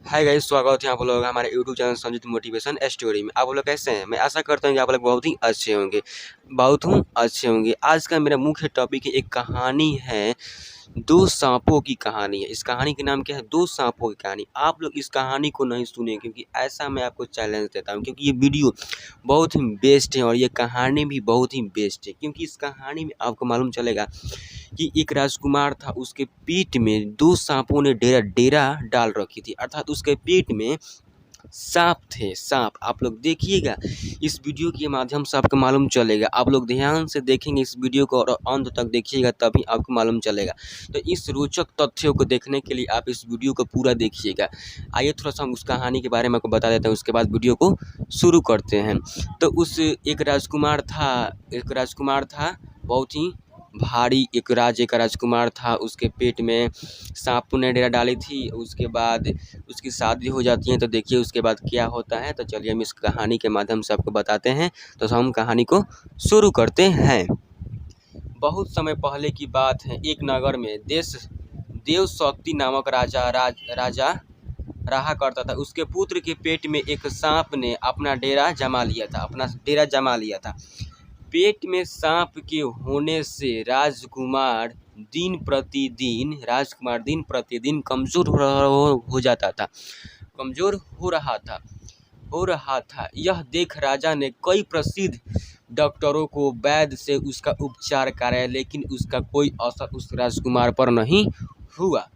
Hi guys, स्वागत है आप लोग हमारे YouTube channel Sanjeet motivation story में। आप लोग कैसे हैं? मैं आशा करता हूँ कि आप लोग बहुत ही अच्छे होंगे, अच्छे होंगे। आज का मेरा मुख्य टॉपिक है, एक कहानी है, दो सांपों की कहानी है। इस कहानी के नाम क्या है? दो सांपों की कहानी। आप लोग इस कहानी को नहीं सुने, क्योंकि ऐसा मैं आपको चैलेंज देता हूँ, क्योंकि ये वीडियो बहुत ही बेस्ट है और ये कहानी भी बहुत ही बेस्ट है। क्योंकि इस कहानी में आपको मालूम चलेगा कि एक राजकुमार था, उसके पेट में दो सांपों ने डेरा डाल रखी थी, अर्थात उसके पेट में सांप थे। सांप, आप लोग देखिएगा, इस वीडियो के माध्यम से आपको मालूम चलेगा। आप लोग ध्यान से देखेंगे इस वीडियो को और अंत तक देखिएगा, तभी आपको मालूम चलेगा। तो इस रोचक तथ्यों को देखने के लिए आप इस वीडियो को पूरा देखिएगा। आइए थोड़ा सा हम उस कहानी के बारे में आपको बता देते हैं, उसके बाद वीडियो को शुरू करते हैं। तो एक राजकुमार था, बहुत ही भारी एक राजकुमार था। उसके पेट में सांपों ने डेरा डाली थी। उसके बाद उसकी शादी हो जाती है। तो देखिए उसके बाद क्या होता है। तो चलिए हम इस कहानी के माध्यम से आपको बताते हैं। तो हम कहानी को शुरू करते हैं। बहुत समय पहले की बात है, एक नगर में देवशक्ति नामक राजा रहा करता था। उसके पुत्र के पेट में एक सांप ने अपना डेरा जमा लिया था। पेट में सांप के होने से राजकुमार दिन प्रतिदिन कमज़ोर हो रहा था। यह देख राजा ने कई प्रसिद्ध डॉक्टरों को वैद्य से उसका उपचार कराया, लेकिन उसका कोई असर उस राजकुमार पर नहीं हुआ।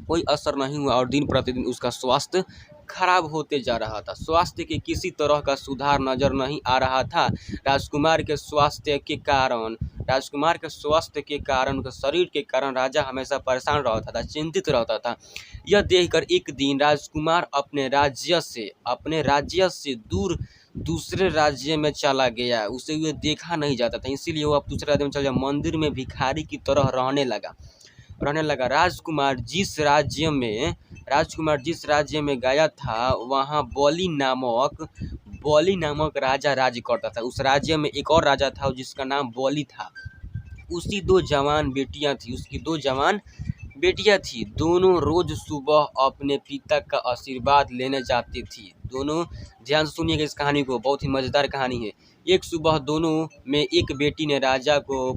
और दिन प्रतिदिन उसका स्वास्थ्य खराब होते जा रहा था। स्वास्थ्य के किसी तरह का सुधार नजर नहीं आ रहा था। राजकुमार के स्वास्थ्य के कारण, शरीर के कारण राजा हमेशा परेशान रहता था, चिंतित रहता था। यह देखकर एक दिन राजकुमार अपने राज्य से दूर दूसरे राज्य में चला गया। उसे ये देखा नहीं जाता था, इसीलिए वो अब दूसरे राज्य में चला गया। मंदिर में भिखारी की तरह रहने लगा। राजकुमार जिस राज्य में गया था, वहाँ बलि नामक राजा राज्य करता था। उस राज्य में एक और राजा था जिसका नाम बलि था। उसकी दो जवान बेटियां थी। दोनों रोज सुबह अपने पिता का आशीर्वाद लेने जाती थी। दोनों, ध्यान से सुनिएगा इस कहानी को, बहुत ही मजेदार कहानी है। एक सुबह दोनों में एक बेटी ने राजा को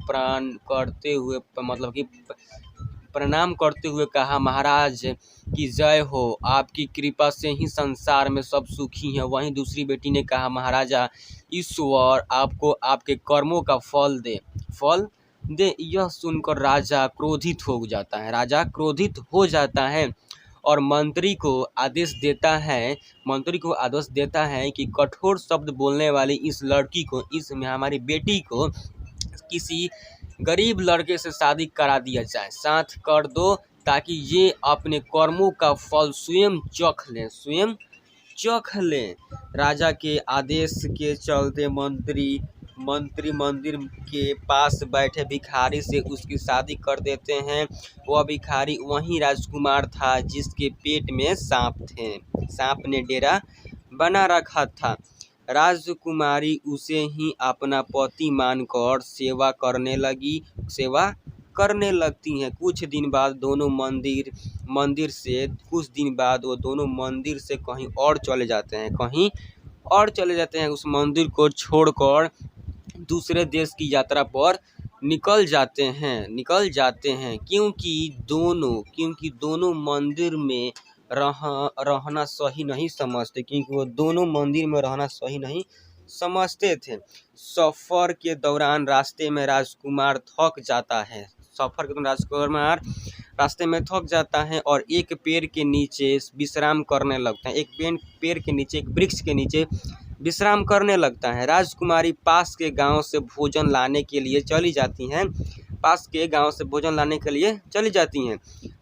प्रणाम करते हुए कहा, महाराज की जय हो, आपकी कृपा से ही संसार में सब सुखी हैं। वहीं दूसरी बेटी ने कहा, महाराजा, ईश्वर आपको आपके कर्मों का फल दे। यह सुनकर राजा क्रोधित हो जाता है और मंत्री को आदेश देता है कि कठोर शब्द बोलने वाली इस हमारी बेटी को किसी गरीब लड़के से शादी करा दिया जाए, साथ कर दो, ताकि ये अपने कर्मों का फल स्वयं चख लें। राजा के आदेश के चलते मंत्री मंदिर के पास बैठे भिखारी से उसकी शादी कर देते हैं। वह भिखारी वही राजकुमार था जिसके पेट में सांप ने डेरा बना रखा था। राजकुमारी उसे ही अपना पति मानकर सेवा करने लगती हैं। कुछ दिन बाद वो दोनों मंदिर से कहीं और चले जाते हैं। उस मंदिर को छोड़कर दूसरे देश की यात्रा पर निकल जाते हैं, क्योंकि दोनों मंदिर में रहना सही नहीं समझते थे। सफर के दौरान रास्ते में राजकुमार थक जाता है और एक पेड़ के नीचे विश्राम करने लगता है। एक वृक्ष के नीचे विश्राम करने लगता है। राजकुमारी पास के गांव से भोजन लाने के लिए चली जाती हैं।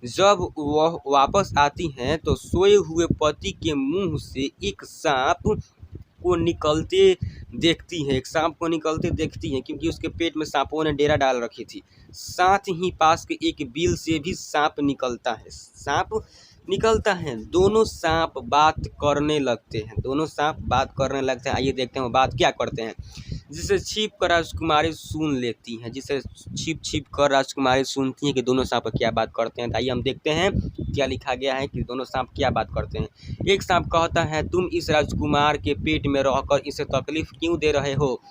जब वह वापस आती हैं तो सोए हुए पति के मुंह से एक सांप को निकलते देखती हैं, क्योंकि उसके पेट में सांपों ने डेरा डाल रखी थी। साथ ही पास के एक बिल से भी सांप निकलता है। दोनों सांप बात करने लगते हैं। आइए देखते हैं वो बात क्या करते हैं। जिसे छिप कर राजकुमारी सुन लेती हैं, जिसे छिप छिप कर राजकुमारी सुनती हैं कि दोनों सांप क्या बात करते हैं। आइए हम देखते हैं क्या लिखा गया है कि दोनों सांप क्या बात करते हैं। एक सांप कहता है, तुम इस राजकुमार के पेट में रहकर इसे तकलीफ क्यों दे रहे हो,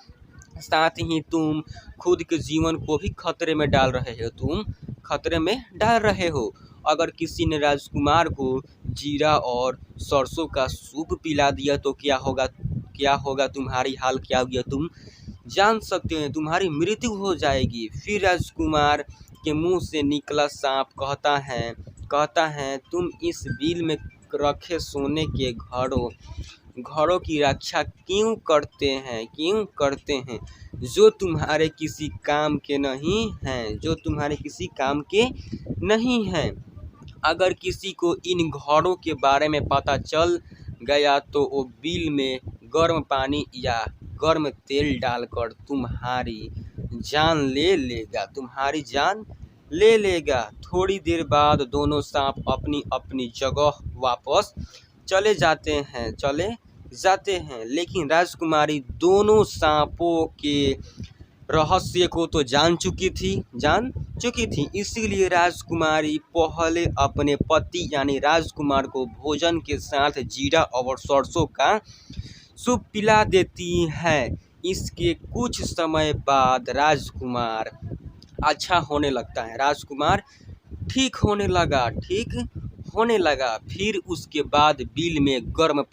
साथ ही तुम खुद के जीवन को भी खतरे में डाल रहे हो, तुम खतरे में डाल रहे हो। अगर किसी ने राजकुमार को जीरा और सरसों का सूप पिला दिया तो क्या होगा, क्या होगा, तुम्हारी हाल क्या होगी तुम जान सकते हैं, तुम्हारी मृत्यु हो जाएगी। फिर राजकुमार के मुंह से निकला सांप कहता है तुम इस बिल में रखे सोने के घरों की रक्षा क्यों करते हैं जो तुम्हारे किसी काम के नहीं हैं, जो तुम्हारे किसी काम के नहीं हैं। अगर किसी को इन घरों के बारे में पता चल गया तो वो बिल में गर्म पानी या गर्म तेल डालकर तुम्हारी जान ले लेगा। थोड़ी देर बाद दोनों सांप अपनी अपनी जगह वापस चले जाते हैं, लेकिन राजकुमारी दोनों सांपों के रहस्य को तो जान चुकी थी। इसीलिए राजकुमारी पहले अपने पति यानी राजकुमार को भोजन के साथ जीरा और सरसों का सूप पिला देती है। इसके कुछ समय बाद राजकुमार अच्छा होने लगता है, राजकुमार ठीक होने लगा। फिर उसके बाद बिल में गर्म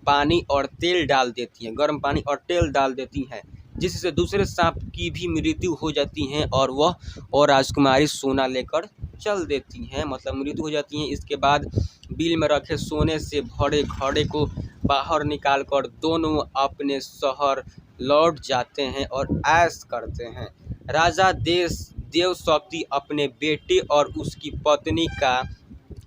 पानी और तेल डाल देती हैं, जिससे दूसरे सांप की भी मृत्यु हो जाती है और राजकुमारी सोना लेकर चल देती हैं, मतलब मृत्यु हो जाती है। इसके बाद बिल में रखे सोने से भरे घड़े को बाहर निकालकर दोनों अपने शहर लौट जाते हैं और ऐश करते हैं। राजा देवशक्ति अपने बेटे और उसकी पत्नी का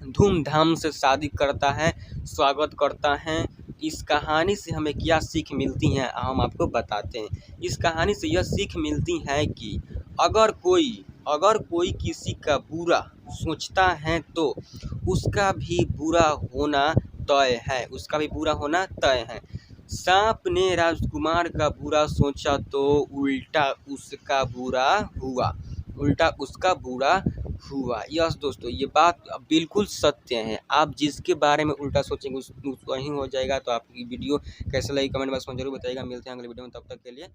धूमधाम से शादी करता है, स्वागत करता है। इस कहानी से हमें क्या सीख मिलती है हम आपको बताते हैं। इस कहानी से यह सीख मिलती है कि अगर कोई किसी का बुरा सोचता है तो उसका भी बुरा होना तय है। सांप ने राजकुमार का बुरा सोचा तो उल्टा उसका बुरा हुआ। यस दोस्तों, ये बात बिल्कुल सत्य है। आप जिसके बारे में उल्टा सोचेंगे वही हो जाएगा। तो आपकी वीडियो कैसे लगी कमेंट बॉक्स में जरूर बताइएगा। मिलते हैं अगले वीडियो में, तब तक के लिए।